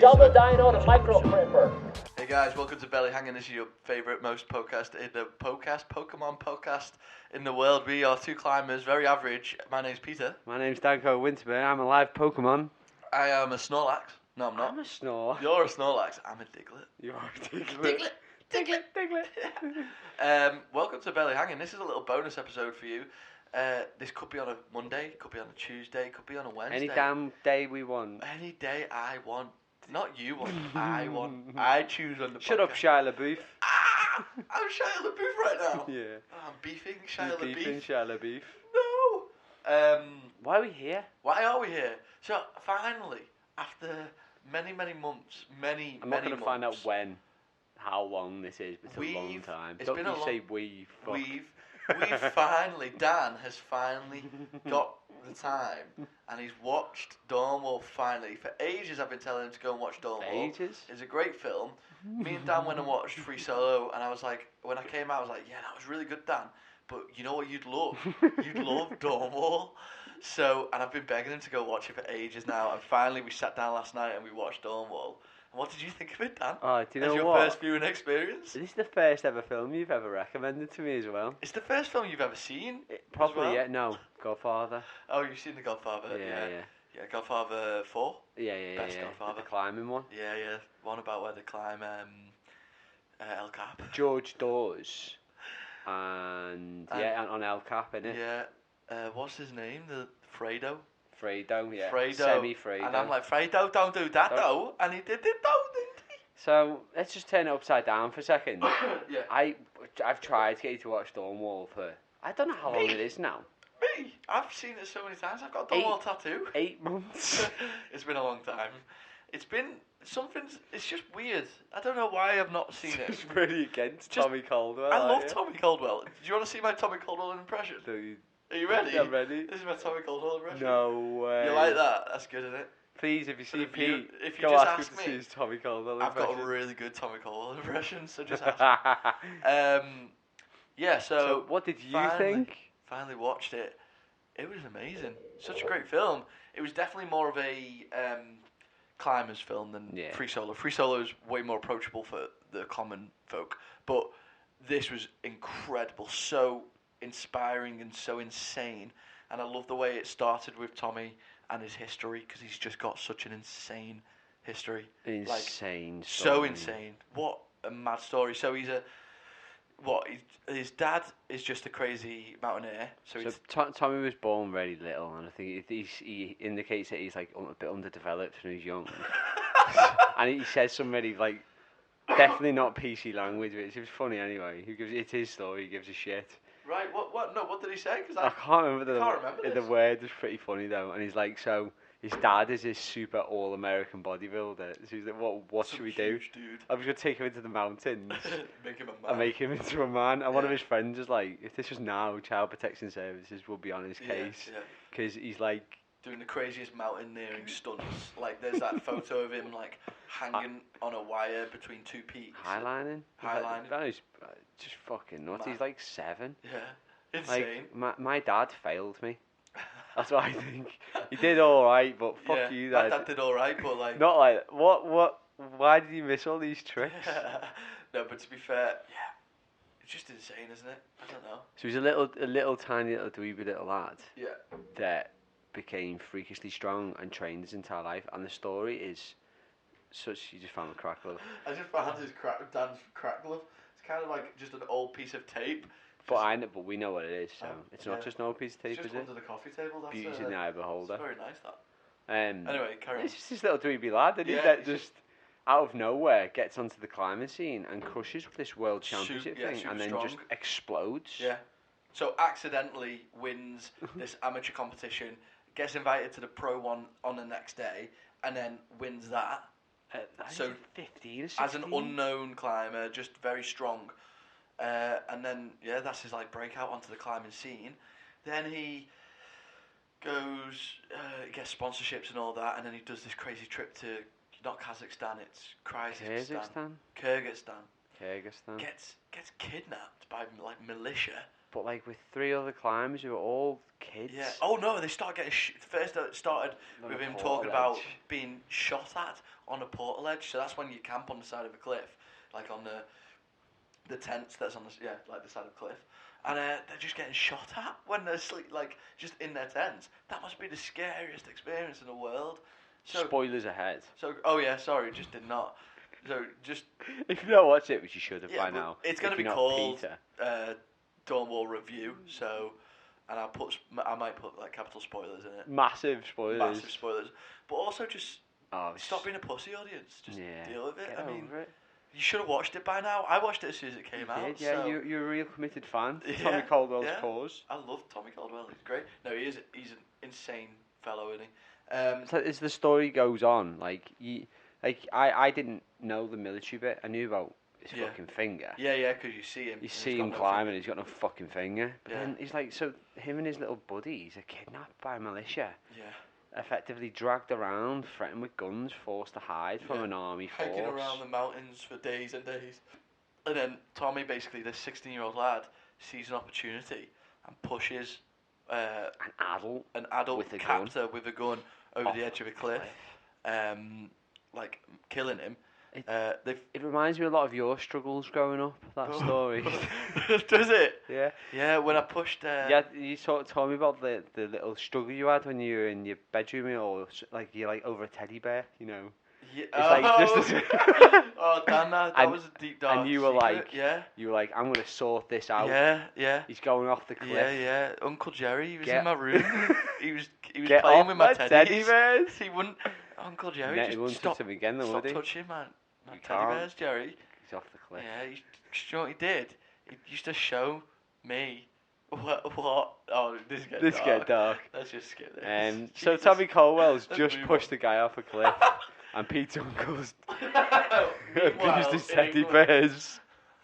double dyno and a micro prepper. Hey guys, welcome to Belly Hanging. This is your favourite, most Pokemon podcast in the world. We are two climbers, very average. My name's Peter. My name's Danko Winterburn. I'm a live Pokemon. I am a Snorlax. No, I'm not. I'm a Snore. You're a Snorlax. I'm a Diglett. You're a Diglett. Welcome to Belly Hanging. This is a little bonus episode for you. This could be on a Monday, could be on a Tuesday, could be on a Wednesday. Any damn day we want. Any day I want. Not you want. I want. I choose on the Shut podcast. up, Shia LaBeouf. I'm Shia LaBeouf right now. Yeah. I'm beefing Shia You're beefing LaBeouf. Shia LaBeouf. No. Why are we here? Why are we here? So finally, after many months, I'm not going to find out how long this is, but it's a long time. It's Don't been you a say we, fuck. We've finally, Dan has finally got the time, and he's watched Dawnwall finally. For ages I've been telling him to go and watch Dawnwall. Ages? It's a great film. Me and Dan went and watched Free Solo, and I was like, when I came out, I was like, yeah, that was really good, Dan. But you know what you'd love? You'd love Dawnwall. So, and I've been begging him to go watch it for ages now, and finally we sat down last night and we watched Dawnwall. And what did you think of it, Dan? Oh, do you know As your what? first viewing experience? This is the first ever film you've ever recommended to me as well. It's the first film you've ever seen? Probably, well? yeah. No, Godfather. Oh, you've seen The Godfather? Yeah, Godfather 4? Yeah. Best Godfather. The climbing one. Yeah. One about where they climb El Cap. George Dawes. And on El Cap, innit? Yeah. What's his name? Fredo? Fredo, yeah. Fredo. Semi-Fredo. And I'm like, Fredo, don't do that though. And he did it though, didn't he? So, let's just turn it upside down for a second. Yeah. I've tried to get you to watch Dawnwall for... I don't know how long it is now. Me? I've seen it so many times. I've got a Dawnwall tattoo. 8 months. It's been a long time. It's been... It's just weird. I don't know why I've not seen it. It's really against Tommy Caldwell. I love Tommy Caldwell. Do you want to see my Tommy Caldwell impression? Dude. Are you ready? Yeah, I'm ready. This is my Tommy Caldwell impression. No way. You like that? That's good, isn't it? Please, if you see Pete, if you go just ask ask him me, to see his Tommy Caldwell I've impression. got a really good Tommy Caldwell impression, so just ask me. Yeah, so what did you think? Finally watched it. It was amazing. Such a great film. It was definitely more of a climbers film than Free Solo. Free Solo is way more approachable for the common folk, but this was incredible, so inspiring and so insane. And I love the way it started with Tommy and his history, because he's just got such an insane history. Insane story. So insane. What a mad story. So he's his dad is just a crazy mountaineer. So Tommy was born very little, and I think he indicates that he's like a bit underdeveloped when he's young. And he says some really definitely not PC language, which is funny anyway. It's his story. He gives a shit. Right. What? No. What did he say? Cause I can't remember this. The word was pretty funny though, and he's like, so his dad is this super all-American bodybuilder. So he's like, what should we do? Dude. I'm just gonna take him into the mountains. Make him a man. And make him into a man. And one of his friends was like, if this was now, Child Protection Services will be on his case, because he's like doing the craziest mountaineering stunts. Like there's that photo of him like hanging on a wire between two peaks. Highlining. That is just fucking nuts. Mad. He's like 7. Yeah, insane. Like my dad failed me. That's what I think. He did all right, but fuck you, Dad. My dad did all right, but like not like what. Why did you miss all these tricks? No, but to be fair, it's just insane, isn't it? I don't know. So he's a little tiny little dweeby little lad. Yeah. That became freakishly strong and trained his entire life, and the story is such. You just found a crack glove. I just found Dan's crack glove. It's kind of like just an old piece of tape. But we know what it is, so it's not just an old piece of tape, it's just is it? under the coffee table. That's Beauty's in the eye of the beholder. It's very nice that. Anyway, carry on. It's just this little dweeby lad that just out of nowhere gets onto the climbing scene and crushes this world championship thing, and then just explodes. Yeah. So accidentally wins this amateur competition, gets invited to the pro one on the next day, and then wins that. So 15 or 16? As an unknown climber, just very strong. And then, that's his breakout onto the climbing scene. Then he goes, gets sponsorships and all that, and then he does this crazy trip to, not Kazakhstan, it's Kyrgyzstan. Kyrgyzstan. Gets kidnapped by militia but like with 3 other climbers who were all kids. Yeah. Oh no, they started getting first. It started On with a him portal talking about edge. being shot at on a portal edge. So that's when you camp on the side of a cliff, like on the tents that's on the like the side of a cliff, and they're just getting shot at when they're like just in their tents. That must be the scariest experience in the world. So Spoilers ahead. So oh yeah, sorry, just did not. So just If you don't watch it, which you should have by but now. it's going to if be you're not called Peter. Dawnwall Review. So, and I might put like capital spoilers in it. Massive spoilers. Massive spoilers. But also just Oh, stop being a pussy, audience. Just deal with it. Get I mean, over it. you should have watched it by now. I watched it as soon as it came out. Did, yeah, so you're a real committed fan. Yeah, Tommy Caldwell's yeah. cause. I love Tommy Caldwell. He's great. No, he's an insane fellow, isn't he? So as the story goes on, I didn't know the military bit. I knew about his fucking finger. Yeah, because you see him. You see him climbing, he's got no fucking finger. But then he's like, so him and his little buddies are kidnapped by militia. Yeah. Effectively dragged around, threatened with guns, forced to hide from an army force. Hiking around the mountains for days and days. And then Tommy, basically, this 16-year-old lad, sees an opportunity and pushes an adult with a captor gun. with a gun over the edge of a cliff, like killing him. It reminds me a lot of your struggles growing up, that story. Does it? Yeah. Yeah, when I pushed... yeah, you told me about the little struggle you had when you were in your bedroom, or like you're like over a teddy bear, you know. Yeah. It's like oh, damn, that was a deep dark And you were secret. like, you were like, I'm gonna sort this out. Yeah. He's going off the cliff. Yeah. Uncle Jerry, he was in my room. he was Get playing off with my teddy bears. He wouldn't. Uncle Jerry, He just wouldn't stop. touch him again, though, Stop would he? touching my You teddy can't. bears, Jerry. He's off the cliff. Yeah, you know what he did? He used to show me what. Oh, this get dark. Let's just skip this. So Jesus. Tommy Caldwell's Let's just move pushed on. the guy off a cliff, and Peter Uncle's Meanwhile, abused his in teddy England. bears.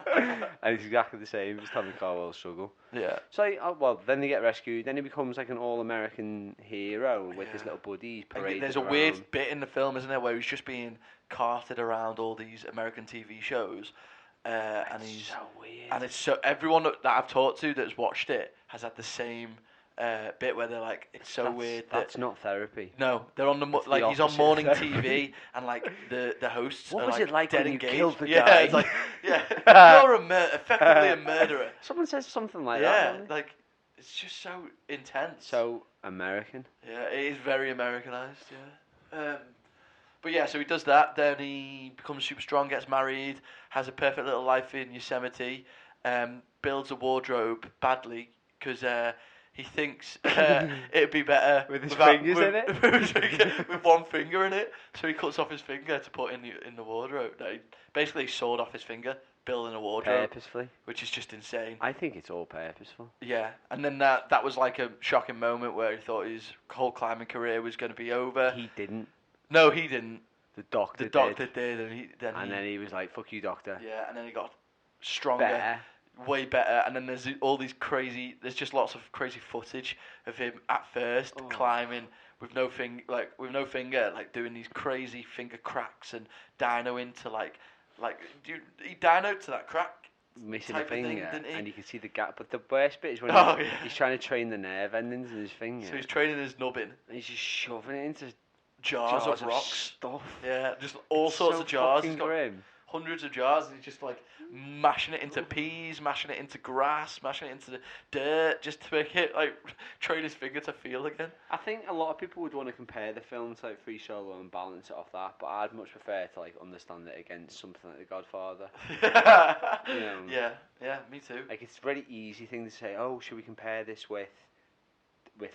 And it's exactly the same as Tommy Caldwell's struggle. Yeah. So, then they get rescued. Then he becomes like an all-American hero with his little buddies paraded There's a around. weird bit in the film, isn't there, where he's just being carted around all these American TV shows, and he's so weird. and it's so everyone that I've talked to that's watched it has had the same bit where they're like, it's so weird. That's not therapy. No, they're on It's like the he's on opposite morning of TV, and like the hosts What are was it like dead when you engaged. killed the yeah, guy? it's like you're effectively a murderer. Someone says something like Yeah, that. like it's just so intense. So American. Yeah, it is very Americanized. Yeah. But yeah, so he does that. Then he becomes super strong, gets married, has a perfect little life in Yosemite, builds a wardrobe badly because he thinks it'd be better With his without- fingers in it? with one finger in it. So he cuts off his finger to put in the wardrobe. No, he basically sawed off his finger, building a wardrobe, Purposefully. which is just insane. I think it's all purposeful. Yeah, and then that was like a shocking moment where he thought his whole climbing career was going to be over. He didn't. No, he didn't. The doctor The doctor did. did, and Then he was like, fuck you, doctor. yeah, and then he got stronger, Better. way better. And then there's all these crazy. There's just lots of crazy footage of him at first climbing with no finger, like doing these crazy finger cracks and dynoing to like he dynoed to that crack. Missing a type of thing, finger, didn't he? and you can see the gap. But the worst bit is when Oh, yeah. he's trying to train the nerve endings in his finger. So he's training his nubbin. And he's just shoving it into Jars of rocks. stuff. Yeah, just all It's sorts so of jars. fucking He's got grim. hundreds of jars, and he's just like mashing it into peas, mashing it into grass, mashing it into the dirt, just to make it like train his finger to feel again. I think a lot of people would want to compare the film to like Free Solo and balance it off that, but I'd much prefer to like understand it against something like The Godfather. Yeah, me too. Like it's a very easy thing to say. Oh, should we compare this with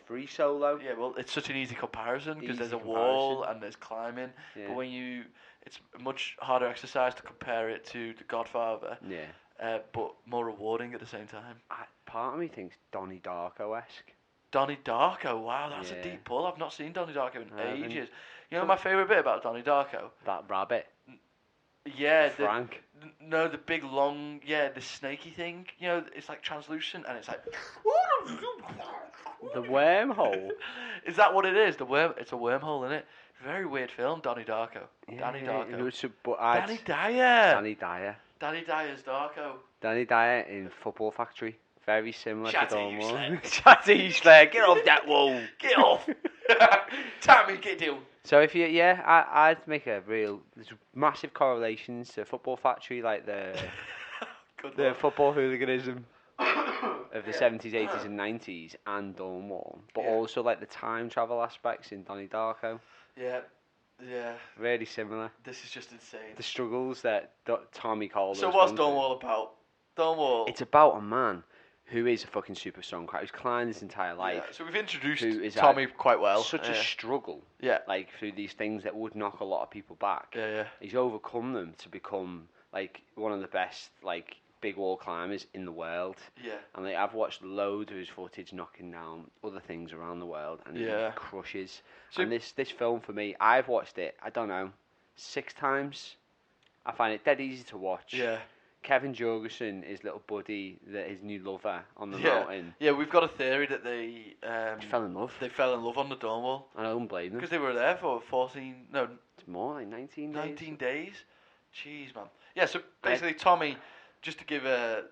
Free Solo? Yeah, well, it's such an easy comparison because there's a Easy wall comparison. and there's climbing. Yeah. But it's a much harder exercise to compare it to The Godfather. Yeah. But more rewarding at the same time. Part of me thinks Donnie Darko-esque. Donnie Darko, wow, that's a Yeah. deep pull. I've not seen Donnie Darko in I haven't. ages. You know my favourite bit about Donnie Darko? That rabbit, Yeah, Frank. the big long, the snaky thing. You know, it's like translucent and it's like. The wormhole. Is that what it is? It's a wormhole, isn't it? Very weird film, Donnie Darko. Danny Yeah, Darko. it was, but Danny Dyer. Danny Dyer. Danny Dyer's Darko. Danny Dyer in Football Factory. Very similar Shut to it, you Dornwall. Shut it, you slag. Get off that wall. Get off. Tommy, get down. So if you, I'd make there's massive correlations to Football Factory, like the football hooliganism of the 70s, 80s and 90s and Dornwall, but also like the time travel aspects in Donnie Darko. Yeah. Really similar. This is just insane. The struggles that Tommy Caldwell. So what's Dornwall about? Dornwall. It's about a man who is a fucking super strong crowd, who's climbed his entire life. Yeah, so we've introduced Tommy quite well. Such a struggle. Yeah. Like through these things that would knock a lot of people back. Yeah. He's overcome them to become like one of the best like big wall climbers in the world. Yeah. And like I've watched loads of his footage knocking down other things around the world, and he crushes. So, and this film for me, I've watched it, I don't know, 6 times. I find it dead easy to watch. Yeah. Kevin Jorgensen, his little buddy, his new lover on the mountain. Yeah, we've got a theory that they fell in love. They fell in love on the Dornwall. I don't blame them. Because they were there for 14, no... It's more like 19 days. 19 days? Jeez, man. Yeah, so basically Tommy, just to give a...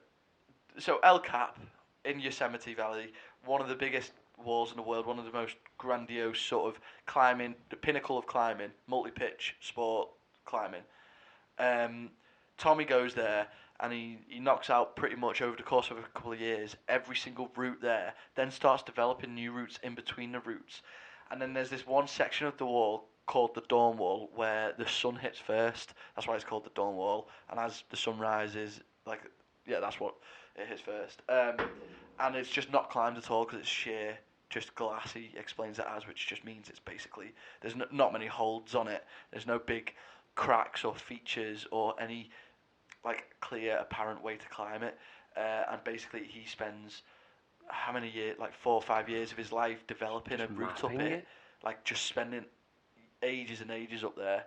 So El Cap in Yosemite Valley, one of the biggest walls in the world, one of the most grandiose sort of climbing, the pinnacle of climbing, multi-pitch sport climbing. Tommy goes there and he knocks out pretty much over the course of a couple of years every single route there, then starts developing new routes in between the routes. And then there's this one section of the wall called the Dawn Wall where the sun hits first. That's why it's called the Dawn Wall. And as the sun rises, that's what it hits first. And it's just not climbed at all because it's sheer, just glass. He explains it as, which just means it's basically, there's not many holds on it. There's no big cracks or features or any clear apparent way to climb it. And basically he spends how many years, 4 or 5 years of his life developing a route up it. Just spending ages and ages up there.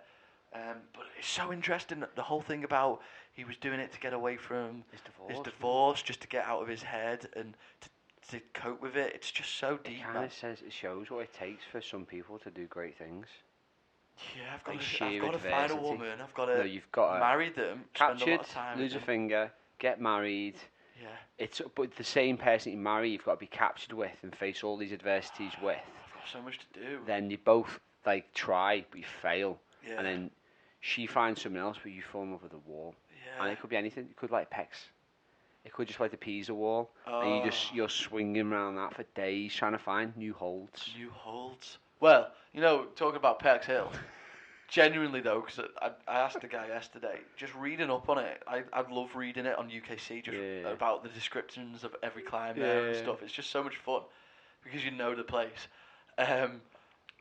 But it's so interesting, the whole thing about he was doing it to get away from his divorce, just to get out of his head and to cope with it. It's just so deep. It shows what it takes for some people to do great things. Yeah, I've got to find a woman. I've got to marry them. Captured, spend a lot of time lose a finger, get married. Yeah. But the same person you marry, you've got to be captured with and face all these adversities with. I've got so much to do. Then you both try, but you fail. Yeah. And then she finds someone else, but you fall in love with the wall. Yeah. And it could be anything. It could Pecs. It could just the Pisa wall, and you're swinging around that for days trying to find new holds. New holds. Well, talking about Pecs Hill, genuinely though, because I asked the guy yesterday, just reading up on it. I'd love reading it on UKC, just about the descriptions of every climb there and stuff. It's just so much fun because you know the place.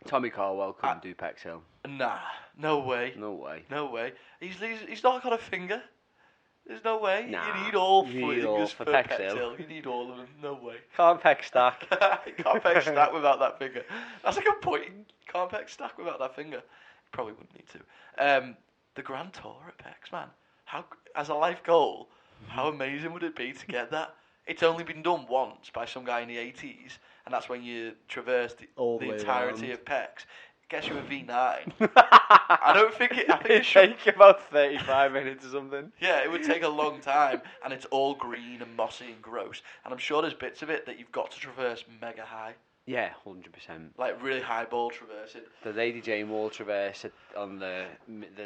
Tommy Caldwell couldn't do Pecs Hill. Nah, no way. No way. No way. He's not got a finger. There's no way. Nah, you need all fingers for Pecs Hill. Hill. You need all of them. No way. Can't pec stack. You can't pec stack without that finger. That's a good point. Can't pec stack without that finger. Probably wouldn't need to. The Grand Tour at Pecs, man. How, as a life goal, how amazing would it be to get that? It's only been done once by some guy in the 80s, and that's when you traverse the entirety of Pecs. Gets you a V9. I don't think it. I think it should take about 35 minutes or something. Yeah, it would take a long time, and it's all green and mossy and gross. And I'm sure there's bits of it that you've got to traverse mega high. Yeah, 100%. Really high ball traversing. The Lady Jane Wall traverse on the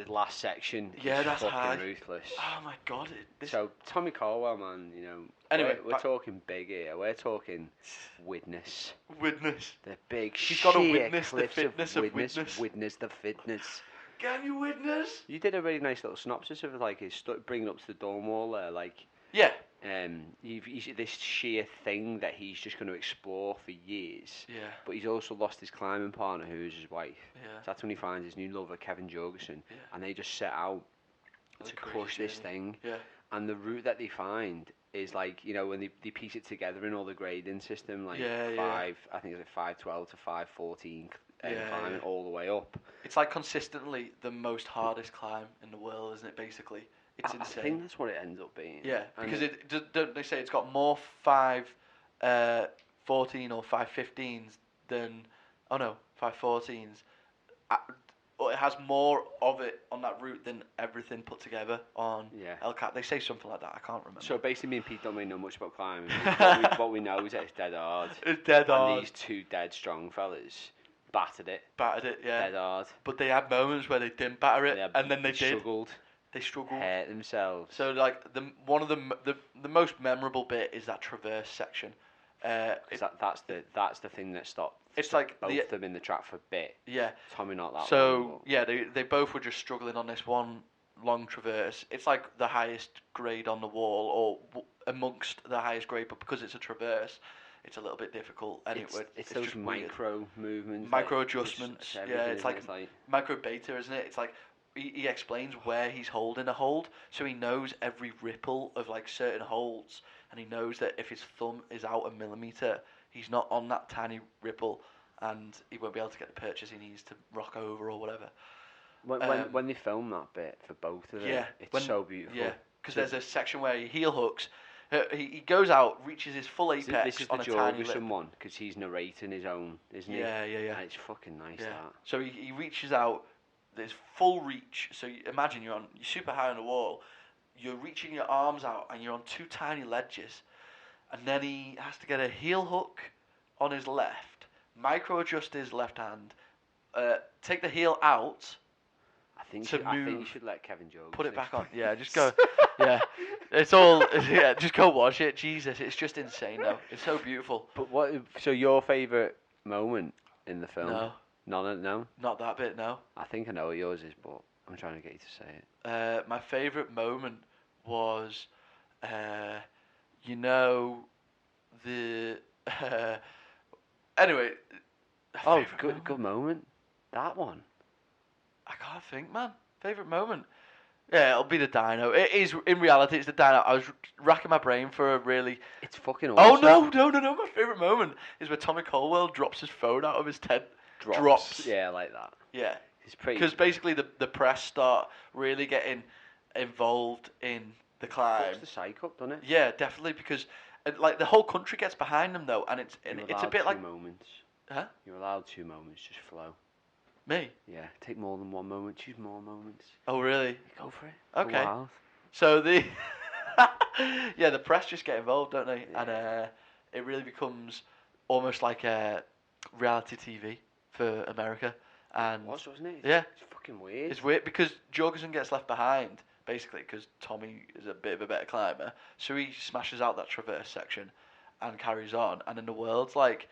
last section. Yeah, is that's fucking high. Ruthless. Oh my god. So Tommy Caldwell, man, Anyway, we're talking big here. We're talking Widnes. Widnes. The big He's sheer got to witness the cliffs fitness of Widnes. Witness the fitness. Can you witness? You did a really nice little synopsis of his bringing up to the Dawn Wall there, Yeah. He's this sheer thing that he's just going to explore for years. Yeah. But he's also lost his climbing partner, who is his wife. Yeah. So that's when he finds his new lover, Kevin Jorgensen, Yeah. and they just set out to crush this thing. Yeah. And the route that they find is when they piece it together in all the grading system, I think it's 512 to 514 climbing all the way up. It's consistently the most hardest climb in the world, isn't it? Basically. It's insane. I think that's what it ends up being. Yeah, because don't they say it's got more 514 or 515s than 514s or it has more of it on that route than everything put together on El Cap. They say something like that. I can't remember. So basically, me and Pete don't really know much about climbing. what we know is that it's dead hard. It's dead hard. And these two dead strong fellas battered it. Yeah. Dead hard. But they had moments where they didn't batter it, and then they struggled. They struggled. Hurt themselves. So like one of the most memorable bit is that traverse section. That's the thing that stopped. It's like both of them in the track for a bit. Yeah. Tommy not that long. So yeah, they both were just struggling on this one long traverse. It's like the highest grade on the wall, or amongst the highest grade, but because it's a traverse, it's a little bit difficult. And it's those just micro weird. Movements, micro adjustments. Yeah, it's like like micro beta, isn't it? It's like he explains where he's holding a hold, so he knows every ripple of like certain holds, and he knows that if his thumb is out a millimeter, he's not on that tiny ripple, and he won't be able to get the purchase he needs to rock over or whatever. When they film that bit for both of them, it's so beautiful. Yeah, because there's a section where he heel hooks. He goes out, reaches his full apex this is on the a tiny Jorgensen lip. one, because he's narrating his own, isn't he? Yeah. And it's fucking nice, that. So he reaches out, there's full reach. So imagine you're super high on the wall, you're reaching your arms out, and you're on two tiny ledges. And then he has to get a heel hook on his left, micro adjust his left hand, take the heel out. I think you should let Kevin Jones put it back on. Yeah, just go. Yeah, it's all. Yeah, just go watch it. Jesus, it's just insane though. It's so beautiful. But what? So your favourite moment in the film? No. No. Not that bit. No. I think I know what yours is, but I'm trying to get you to say it. My favourite moment was, the. Anyway. Oh, good moment. That one. I can't think, man. Favourite moment? Yeah, it'll be the dyno. It is, in reality, it's the dyno. I was racking my brain for a really... It's fucking awesome. Oh, no. My favourite moment is where Tommy Colwell drops his phone out of his tent. Drops. Yeah, like that. Yeah. It's pretty... Because basically the press start really getting involved in the climb. Fucks the psych up, doesn't it? Yeah, definitely, because like the whole country gets behind them, though, and it's a bit like... moments. Huh? You're allowed 2 moments, just flow. Me? Yeah, take more than 1 moment, choose more moments. Oh, really? Go for it. Okay. So the the press just get involved, don't they? Yeah. And it really becomes almost like a reality TV for America. And it was, wasn't it? Yeah. It's fucking weird. It's weird because Jorgensen gets left behind, basically, because Tommy is a bit of a better climber. So he smashes out that traverse section and carries on. And in the world's like...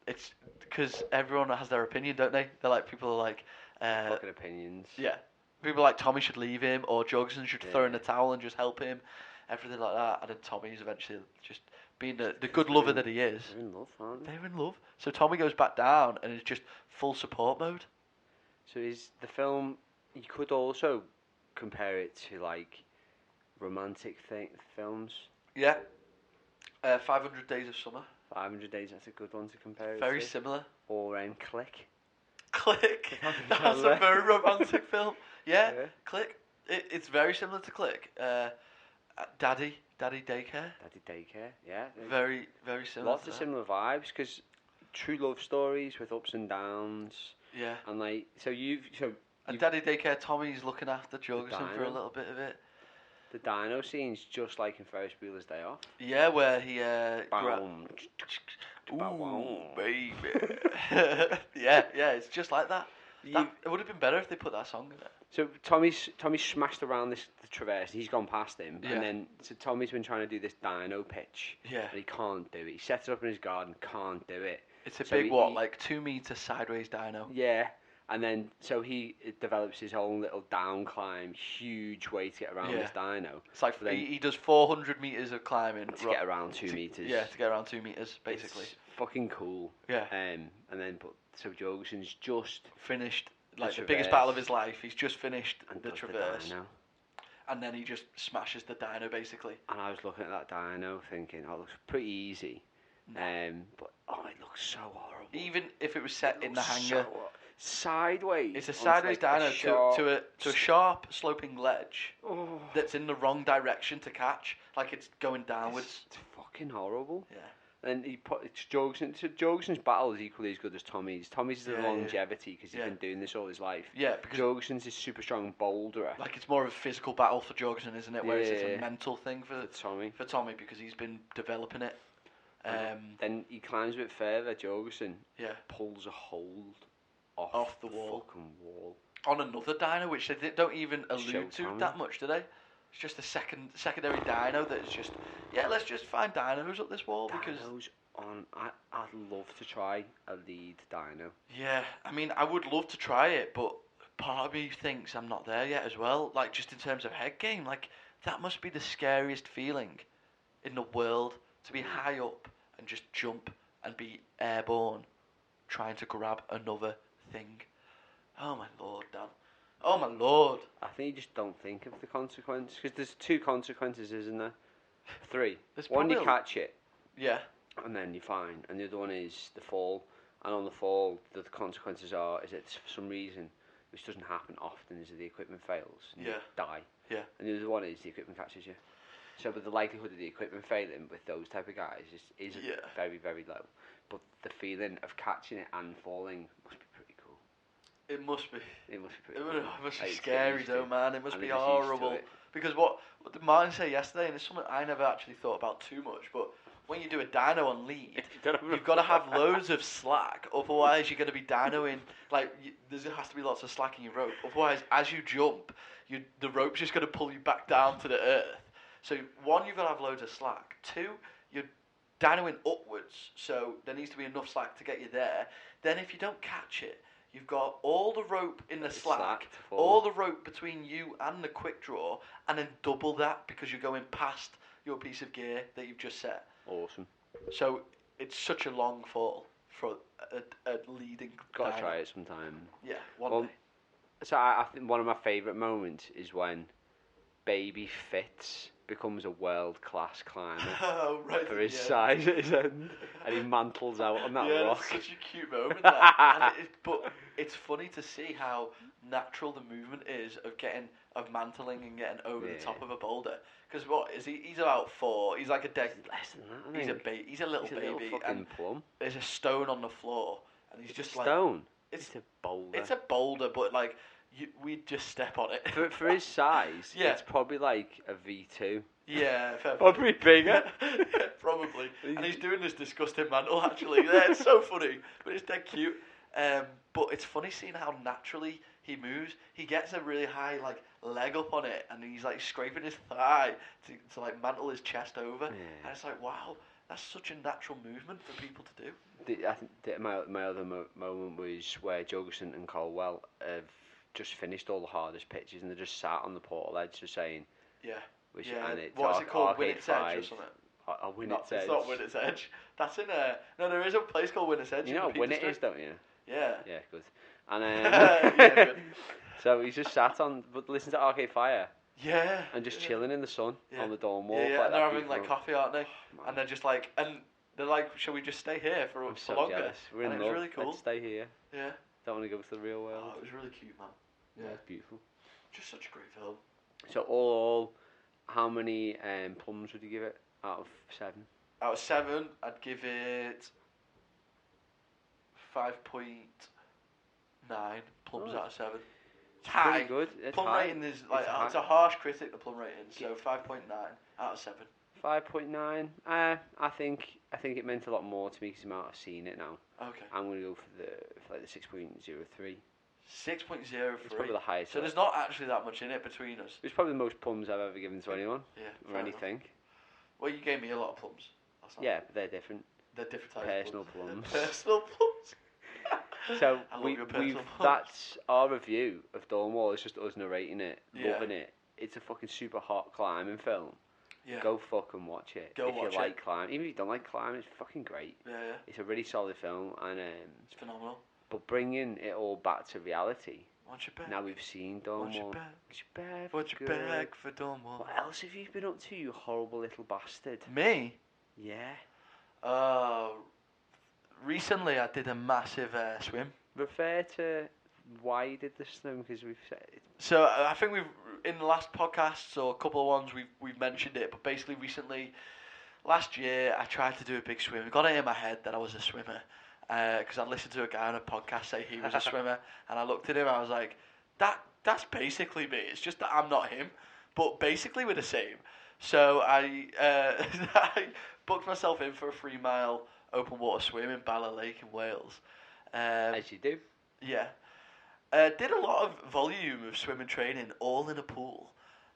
It's because everyone has their opinion, don't they? They're like, people are like... fucking opinions. Yeah. People are like, Tommy should leave him, or Jorgensen should throw in the towel and just help him. Everything like that. And then Tommy's eventually just being the good lover that he is. They're in love, aren't they? They're in love. So Tommy goes back down and is just full support mode. So is the film... You could also compare it to, like, romantic films. Yeah. 500 Days of Summer. 500 Days, that's a good one to compare it to. Very similar. Or Click. Click. That's a very romantic film. Yeah. Click. It's very similar to Click. Daddy Daycare. Daddy Daycare, yeah. Very, very similar. Lots of similar vibes, because true love stories with ups and downs. Yeah. And like, and Daddy Daycare, Tommy's looking after Jorgensen for a little bit of it. The dino scene's just like in Ferris Bueller's Day Off. Yeah, where he Ooh, baby. yeah, it's just like that. It would have been better if they put that song in it. So Tommy's smashed around the traverse. He's gone past him, Yeah. and then so Tommy's been trying to do this dino pitch. Yeah. And he can't do it. He sets it up in his garden, can't do it. It's a big like 2 meter sideways dino. Yeah. And then, so he develops his own little down climb, huge way to get around this dino. It's like he does 400 meters of climbing to get around 2 meters. Yeah, to get around 2 meters, basically. It's fucking cool. Yeah. And then, so Jorgensen's just finished like the biggest battle of his life. He's just finished the traverse, and then he just smashes the dino, basically. And I was looking at that dino, thinking, "Oh, it looks pretty easy." But it looks so horrible. Even if it was set in the hangar. Sideways. It's a sideways dino to a sharp sloping ledge that's in the wrong direction to catch. Like it's going downwards. It's fucking horrible. Yeah. And Jorgensen's battle is equally as good as Tommy's. Tommy's is the Yeah, longevity because he's Yeah. been doing this all his life. Yeah, because Jorgensen's is super strong boulderer. like it's more of a physical battle for Jorgensen, isn't it? Whereas it's Yeah. a mental thing for Tommy. Tommy because he's been developing it. Then he climbs a bit further. Jorgensen Yeah. pulls a hold Off the wall. fucking wall. On another dyno, which they don't even allude Show to Tommy. that much, do they? It's just a secondary dyno that is just, let's just find dynos up this wall because... Dynos on... I'd love to try a lead dyno. Yeah, I mean, I would love to try it, but part of me thinks I'm not there yet as well. Like, just in terms of head game, like, that must be the scariest feeling in the world, to be high up and just jump and be airborne, trying to grab another thing. Oh my lord, Dan. Oh my lord. I think you just don't think of the consequence. Because there's 2 consequences, isn't there? 3. There's One, you probably catch it, Yeah. and then you're fine. And the other one is the fall. And on the fall, the consequences is that for some reason, which doesn't happen often, is that the equipment fails and you Yeah. die. Yeah. And the other one is the equipment catches you. So, but the likelihood of the equipment failing with those type of guys is Yeah. very, very low. But the feeling of catching it and falling must be pretty cool. It must be. It must be pretty It cool. must Like, be get scary used though, to it. man. It must And be get used to horrible. it. Because what did Martin say yesterday, and it's something I never actually thought about too much, but when you do a dyno on lead, you've got to have loads of slack, otherwise you're going to be dynoing, like, there has to be lots of slack in your rope. Otherwise, as you jump, the rope's just going to pull you back down to the earth. So, 1, you've got to have loads of slack. 2, you're dynoing upwards, so there needs to be enough slack to get you there. Then if you don't catch it, you've got all the rope in the slack, to fall. all the rope between you and the quick draw, and then double that because you're going past your piece of gear that you've just set. Awesome. So it's such a long fall for a leading Got to dyno. try it sometime. Yeah, one Well, day. So I think one of my favourite moments is when Baby Fitz becomes a world-class climber Oh, right. for his yeah. size at his end, and he mantles out on that yeah, rock. that's such a cute moment. That. But it's funny to see how natural the movement is of mantling and getting over the top of a boulder. Because what is he? He's about 4. He's like a dead. Less than that, I He's a think. He's a little He's a baby, little fucking and plum. there's a stone on the floor, and he's just like Stone. it's a boulder. it's a boulder, but like we'd just step on it. For his size, Yeah. it's probably like a V2. Yeah, fair Probably bigger. yeah, probably. And he's doing this disgusting mantle actually. Yeah, it's so funny, but it's dead cute. But it's funny seeing how naturally he moves. He gets a really high like leg up on it, and he's like scraping his thigh to like mantle his chest over. And it's like, wow, that's such a natural movement for people to do. I think my other moment was where Jorgensen and Colwell have just finished all the hardest pitches, and they're just sat on the portal edge just saying, Yeah. which, Yeah. and it's What's it called? Arcade Win Its Edge or 5. something? Win Not, Its Edge. it's not Win Its Edge. That's in a... No, there is a place called Win Its Edge. You in know the what Win Peak It is, District. don't you? Yeah. Yeah, good. And Yeah, good. so he's just sat on, but listen to Arcade Fire Yeah. and just chilling in the sun on the dorm wall. Yeah, yeah. like And they're that having like beautiful- coffee, aren't they? man. And they're just like... And they're like, shall we just stay here for I'm for so longer? jealous. We're in And it love. was really cool. Let's stay here. Yeah. Don't want to go to the real world. Oh, it was really cute, man. Yeah, it's beautiful. Just such a great film. So all, how many plums would you give it out of 7? Out of 7, I'd give it 5.9 plums Oh. out of 7. It's Pretty high. good. It's Plum high. rating is like high. it's a harsh critic. The plum rating, so 5.9 out of 7. 5.9. I think it meant a lot more to me because I might have seen it now. Okay. I'm gonna go for the 6.03. 6.03. It's probably the highest. So there's not actually that much in it between us. It's probably the most plums I've ever given to anyone Yeah. or fair enough. anything. Well, you gave me a lot of plums. That's not- Yeah, but they're different. They're different types. Personal of plums. plums. Personal plums. So I love your personal plums. that's our review of Dawnwall. It's just us narrating it, Yeah. loving it. It's a fucking super hot climbing film. Yeah. Go fucking watch it. Go if watch you it. like climbing, even if you don't like climbing, it's fucking great. Yeah, yeah. It's a really solid film, and It's phenomenal. but bringing it all back to reality. Watch your back. Now we've seen Watch your Dawnwall. back. Watch your back. Watch your girl. back for Dawnwall. What else have you been up to, you horrible little bastard? Me? Yeah. Recently I did a massive swim. Refer to why you did the swim, because we've said it. So I think we've in the last podcasts or a couple of ones we've mentioned it, but basically recently, last year I tried to do a big swim. Got it in my head that I was a swimmer because I listened to a guy on a podcast say he was a swimmer, and I looked at him. I was like, that's basically me. It's just that I'm not him, but basically we're the same. So I I booked myself in for a 3-mile open water swim in Bala Lake in Wales. As you do. Yeah. Did a lot of volume of swimming training, all in a pool.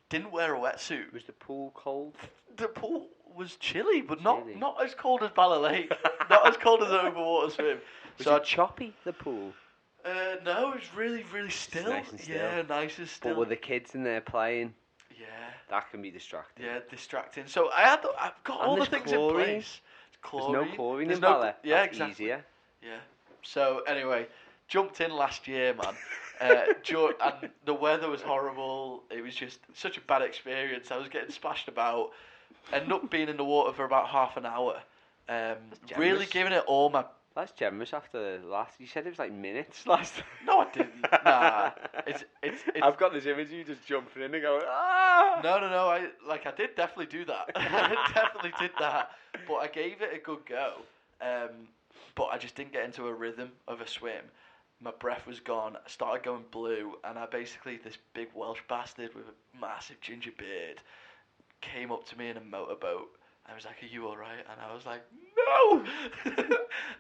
Didn't wear a wetsuit. Was the pool cold? The pool was chilly, but not Chilly. not as cold as Bala Lake. Not as cold as an open water swim. Was So it choppy, the pool? no, it was really, really still. Nice and still. Yeah, nice and still. But were the kids in there playing? Yeah. That can be distracting. Yeah, distracting. So I've got And all the there's things chlorine. in place. There's no chlorine There's in no Bala. Yeah, That's exactly. easier. Yeah. So anyway, jumped in last year, man. And the weather was horrible. It was just such a bad experience. I was getting splashed about. Ended up being in the water for about half an hour. Really generous. giving it all my. That's generous after the last. You said it was like minutes last. No, I didn't. Nah. It's I've got this image of you just jumping in and going, ah! No. I did definitely do that. I definitely did that. But I gave it a good go. But I just didn't get into a rhythm of a swim. My breath was gone. I started going blue, and this big Welsh bastard with a massive ginger beard came up to me in a motorboat. I was like, "Are you all right?" And I was like, "No!"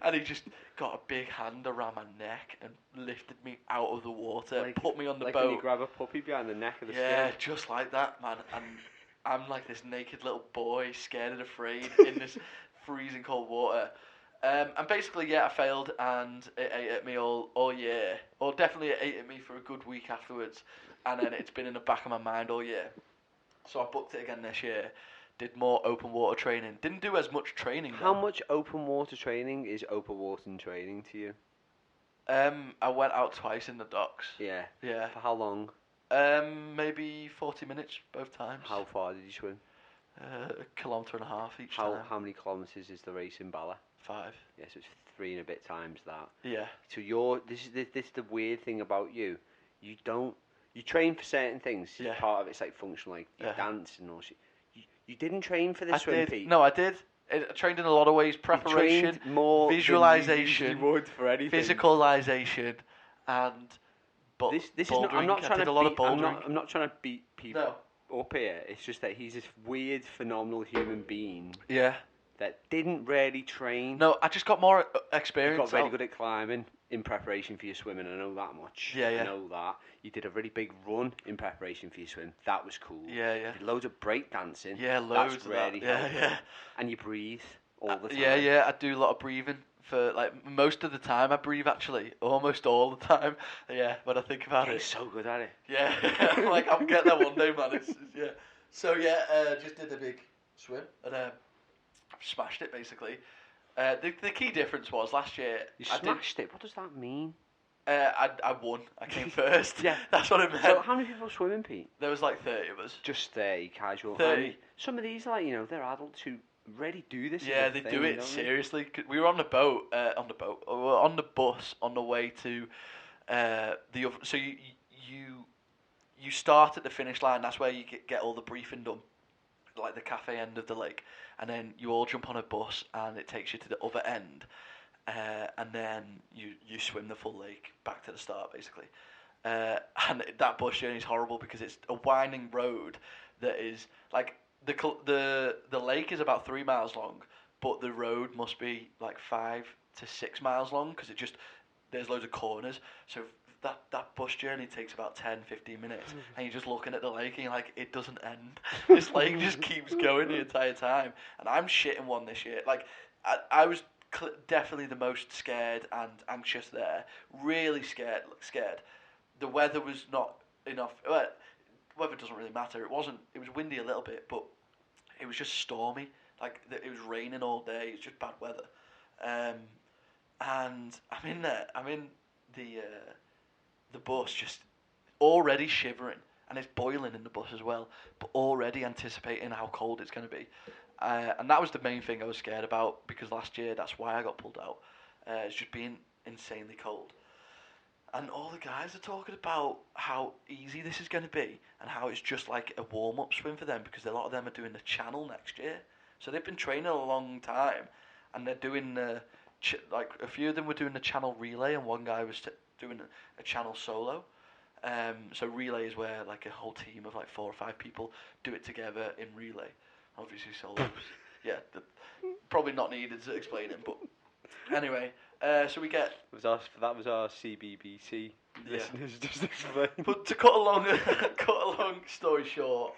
And he just got a big hand around my neck and lifted me out of the water, put me on the like boat. when you grab a puppy behind the neck of the Yeah, skin. just like that, man. And I'm like this naked little boy, scared and afraid, in this freezing cold water. And basically, I failed, and it ate at me all year. Or definitely it ate at me for a good week afterwards. And then it's been in the back of my mind all year. So I booked it again this year. Did more open water training. Didn't do as much training, How though. much open water training is open water training to you? I went out twice in the docks. Yeah. Yeah. For how long? Maybe 40 minutes both times. How far did you swim? A kilometre and a half each time. How many kilometres is the race in Bala? 5. Yeah, so it's 3 and a bit times that. Yeah. So this is the weird thing about you. You train for certain things. Yeah. Part of it's like functional, like you Yeah. dance and all shit. You didn't train for the swim, did. Pete. No, I did. I trained in a lot of ways. You Preparation, trained more visualization, than you would for anything. physicalization, and This is not. I'm not bouldering. I trying did to a lot of beat. bouldering. I'm not trying to beat people No. up here. It's just that he's this weird, phenomenal human being Yeah. that didn't really train. No, I just got more You experience. got really good at climbing in preparation for your swimming. I know that much. Yeah, yeah. I know that. You did a really big run in preparation for your swim. That was cool. Yeah, yeah. You did loads of break dancing. Yeah, loads That's of really that. Yeah, helpful. yeah. And you breathe all the time. Yeah. I do a lot of breathing for most of the time. I breathe actually, almost all the time. Yeah, when I think about He's it. so good at it. Yeah, I'm getting there one day, man. Yeah. So just did a big swim and smashed it basically. The key difference was last year You I smashed it. What does that mean? I won. I came first. Yeah. That's what it meant. So how many people swimming, Pete? There was like 30 of us. Just 30 casual. 30. And some of these are like, they're adults who really do this. as Yeah, a they thing, do it don't they? seriously. 'Cause we were on the boat. We were on the bus on the way to the other. So you start at the finish line. That's where you get all the briefing done, like the cafe end of the lake, and then you all jump on a bus and it takes you to the other end, and then you swim the full lake back to the start basically. And that bus journey is horrible because it's a winding road that is like the lake is about 3 miles long, but the road must be like 5 to 6 miles long because there's loads of corners. So that bus journey takes about 10-15 minutes, and you're just looking at the lake and you're like, it doesn't end. This lake just keeps going the entire time. And I'm shitting one this year. Like I was definitely the most scared and anxious there. Really scared. The weather was not enough. Well, weather doesn't really matter. It was windy a little bit, but it was just stormy. Like it was raining all day. It's just bad weather. And I'm in there. I'm in the bus, just already shivering, and it's boiling in the bus as well. But already anticipating how cold it's going to be. And that was the main thing I was scared about, because last year that's why I got pulled out. It's just being insanely cold. And all the guys are talking about how easy this is going to be and how it's just like a warm-up swim for them, because a lot of them are doing the channel next year. So they've been training a long time, and they're doing like a few of them were doing the channel relay, and one guy was doing a channel solo. So relay is where like a whole team of like 4 or 5 people do it together in relay. Obviously solos, yeah, probably not needed to explain it, but anyway, so we get... That was our CBBC listeners, just explain. But to cut a long story short,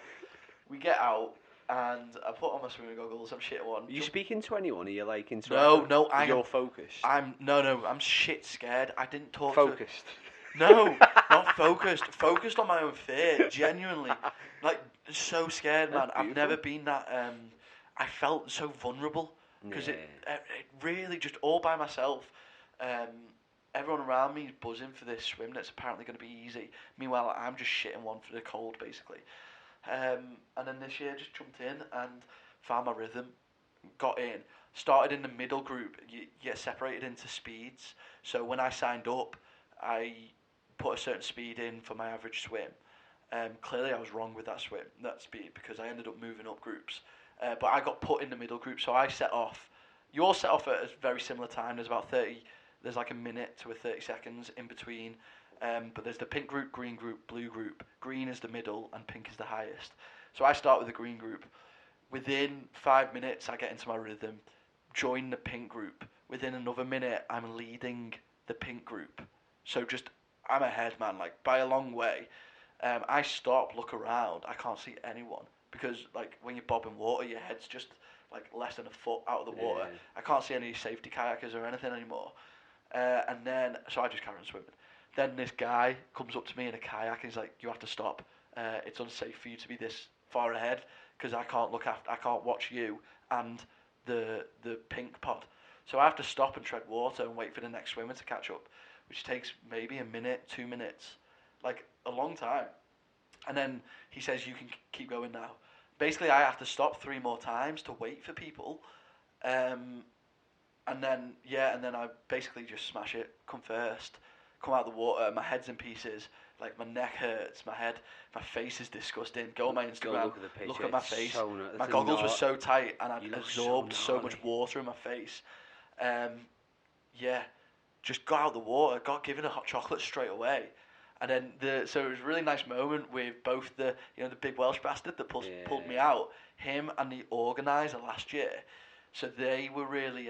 we get out, and I put on my swimming goggles, I'm shit one. Are you speaking to anyone? Are you like No, you're focused? I'm shit scared. I didn't talk focused. No, not focused. Focused on my own fear, genuinely. Like, so scared, man. I've never been that... I felt so vulnerable, because it really, just all by myself, everyone around me is buzzing for this swim that's apparently going to be easy. Meanwhile, I'm just shitting one for the cold, basically. And then this year, just jumped in and found my rhythm, got in, started in the middle group. You get separated into speeds. So when I signed up, I put a certain speed in for my average swim. Clearly I was wrong with that speed, because I ended up moving up groups. But I got put in the middle group, so I set off. You all set off at a very similar time. There's about 30, there's like a minute to 30 seconds in between. But there's the pink group, green group, blue group. Green is the middle and pink is the highest. So I start with the green group. Within 5 minutes, I get into my rhythm, join the pink group. Within another minute, I'm leading the pink group. So I'm ahead, man, like by a long way. I stop, look around, I can't see anyone, because like when you bob in water, your head's just like less than a foot out of the water. Yeah. I can't see any safety kayakers or anything anymore. And then, so I just carry on swimming. Then this guy comes up to me in a kayak and he's like, "You have to stop. It's unsafe for you to be this far ahead, because I can't watch you and the pink pod. So I have to stop and tread water and wait for the next swimmer to catch up, which takes maybe a minute, 2 minutes, like a long time. And then he says, "You can keep going now." Basically, I have to stop 3 more times to wait for people. And then I basically just smash it, come first, come out of the water, my head's in pieces, like my neck hurts, my face is disgusting. Go on my Instagram, look at my face. My goggles were so tight and I'd absorbed so much water in my face. Just got out of the water, got given a hot chocolate straight away. And then so it was a really nice moment with both the big Welsh bastard that pulled me out, him and the organizer last year. So they were really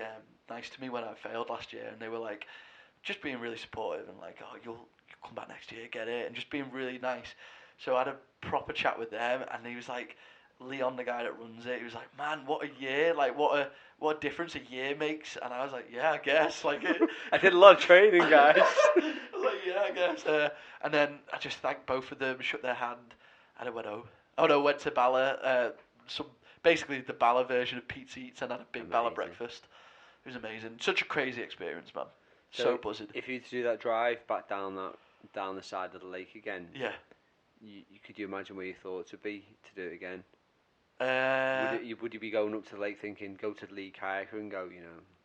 nice to me when I failed last year, and they were like just being really supportive and like, "Oh, you'll come back next year, get it," and just being really nice. So I had a proper chat with them, and he was like, Leon, the guy that runs it, he was like, "Man, what a year! Like, what a difference a year makes." And I was like, "Yeah, I guess." Like, I did a lot of training, guys. Like, yeah, I guess. And then I just thanked both of them, shook their hand, and I went home. Went to Bala, basically the Bala version of Pete's Eats, and had a big Bala breakfast. It was amazing. Such a crazy experience, man. So buzzing. If you do that drive back down the side of the lake again, could you imagine where your thoughts would be to do it again? Would you be going up to the lake thinking, go to the lead kayaker and go,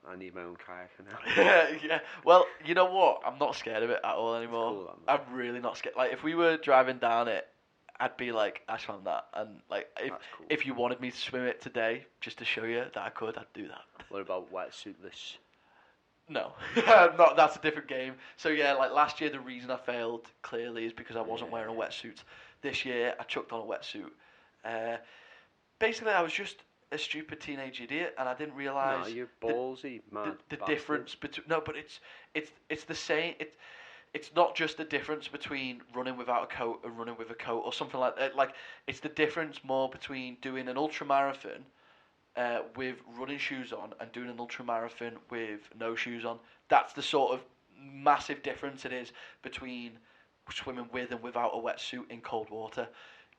I need my own kayaker now? Yeah. Well, you know what? I'm not scared of it at all anymore. Cool, I'm really not scared. Like, if we were driving down it, I'd be like, "I swam that," and like, if you wanted me to swim it today, just to show you that I could, I'd do that. What about wetsuitless? No, that's a different game. So yeah, like last year, the reason I failed clearly is because I wasn't wearing a wetsuit. This year, I chucked on a wetsuit. Basically, I was just a stupid teenage idiot, and I didn't realise. No, you're ballsy, man. The difference between but it's the same. It's not just the difference between running without a coat and running with a coat or something like that. Like, it's the difference more between doing an ultramarathon with running shoes on and doing an ultramarathon with no shoes on. That's the sort of massive difference it is between swimming with and without a wetsuit in cold water.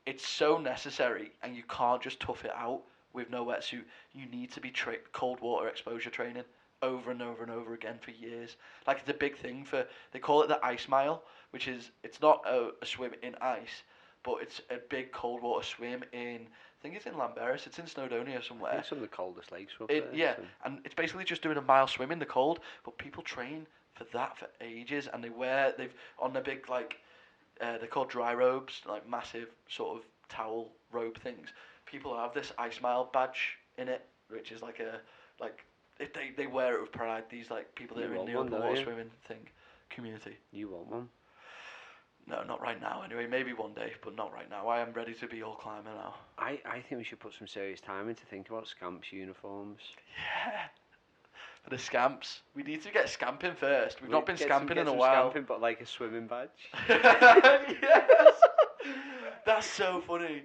It's so necessary, and you can't just tough it out with no wetsuit. You need to be cold water exposure training over and over and over again for years. Like, it's a big thing they call it the ice mile, which is, it's not a swim in ice, but it's a big cold water swim in, I think it's in Llanberis, it's in Snowdonia somewhere. I think some of the coldest lakes are up there. Yeah, so. And it's basically just doing a mile swim in the cold, but people train for that for ages, and they've on their big, like, they're called dry robes, like massive sort of towel robe things. People have this ice mile badge in it, which is like if they wear it with pride. These like people that You are in want the one, open don't water you? swimming thing community. You want one? No, not right now. Anyway, maybe one day, but not right now. I am ready to be all climber now. I think we should put some serious time into thinking about Scamps uniforms. Yeah. For the scamps, we need to get scamping first. We've not been Get scamping in a some while. Scamping, but like a swimming badge. Yes, that's so funny.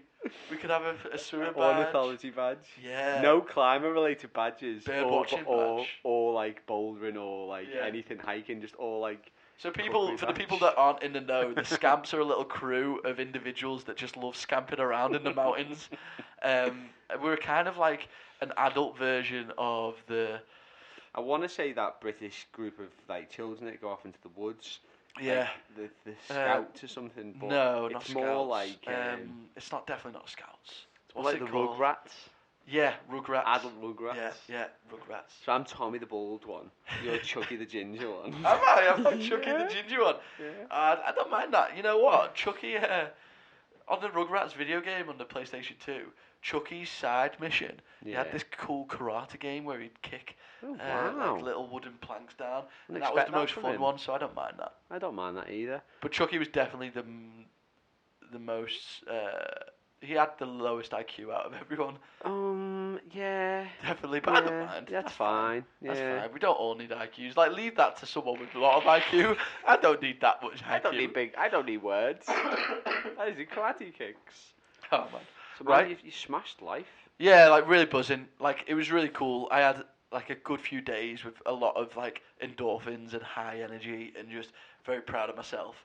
We could have a swimming badge. Ornithology badge. Yeah. No climber related badges. Bird or, watching or, badge. or like bouldering or like Yeah. anything hiking, just all like. So people, Cookery for the badge. people that aren't in the know, the scamps are a little crew of individuals that just love scamping around in the mountains. We're kind of like an adult version of the. I want to say that British group of like children that go off into the woods. Yeah. Like the scouts or something. But No, it's not more scouts. like. It's not definitely not scouts. More What's like it the called? Rugrats. Yeah, Rugrats. Adult Rugrats. Yeah, Rugrats. So I'm Tommy the bald one. You're Chucky the ginger one. Am I? I'm Chucky the ginger one. Yeah. I don't mind that. You know what? Chucky, on the Rugrats video game on the PlayStation 2, Chucky's side mission, he had Yeah. this cool karate game where he'd kick Oh, wow. like little wooden planks down. Wouldn't And that was expect the that most from fun him. one, so I don't mind that. I don't mind that either. But Chucky was definitely the most... he had the lowest IQ out of everyone. Yeah. Definitely, but I don't Yeah, mind. That's fine. That's Yeah. fine. We don't all need IQs. Like, leave that to someone with a lot of IQ. I don't need that much IQ. I don't need words. That is the karate kicks. Oh, man. So Right. man, you smashed life. Yeah, like, really buzzing. Like, it was really cool. I had, like, a good few days with a lot of, like, endorphins and high energy and just very proud of myself.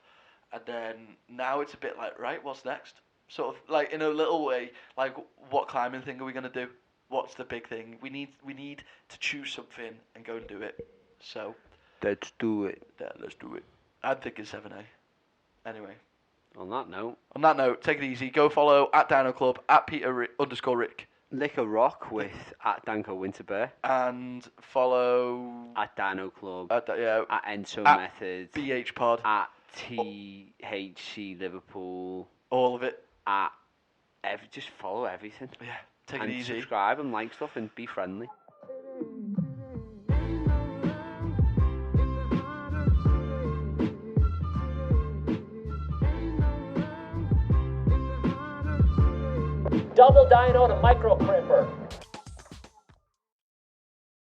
And then now it's a bit like, right, what's next? Sort of, like, in a little way, like, what climbing thing are we going to do? What's the big thing? We need to choose something and go and do it. So, Let's do it. yeah, let's do it. I'm thinking 7A. Anyway. On that note, On that note, take it easy. Go follow at Dino Club, at Peter_Rick. lick a rock with at Danko Winterbear, And follow at Dino Club, at Enso at Methods, BH Pod. at THC Liverpool, All of it. at just follow everything. Yeah, take and it easy. subscribe and like stuff and be friendly. Double dyno to micro crimper.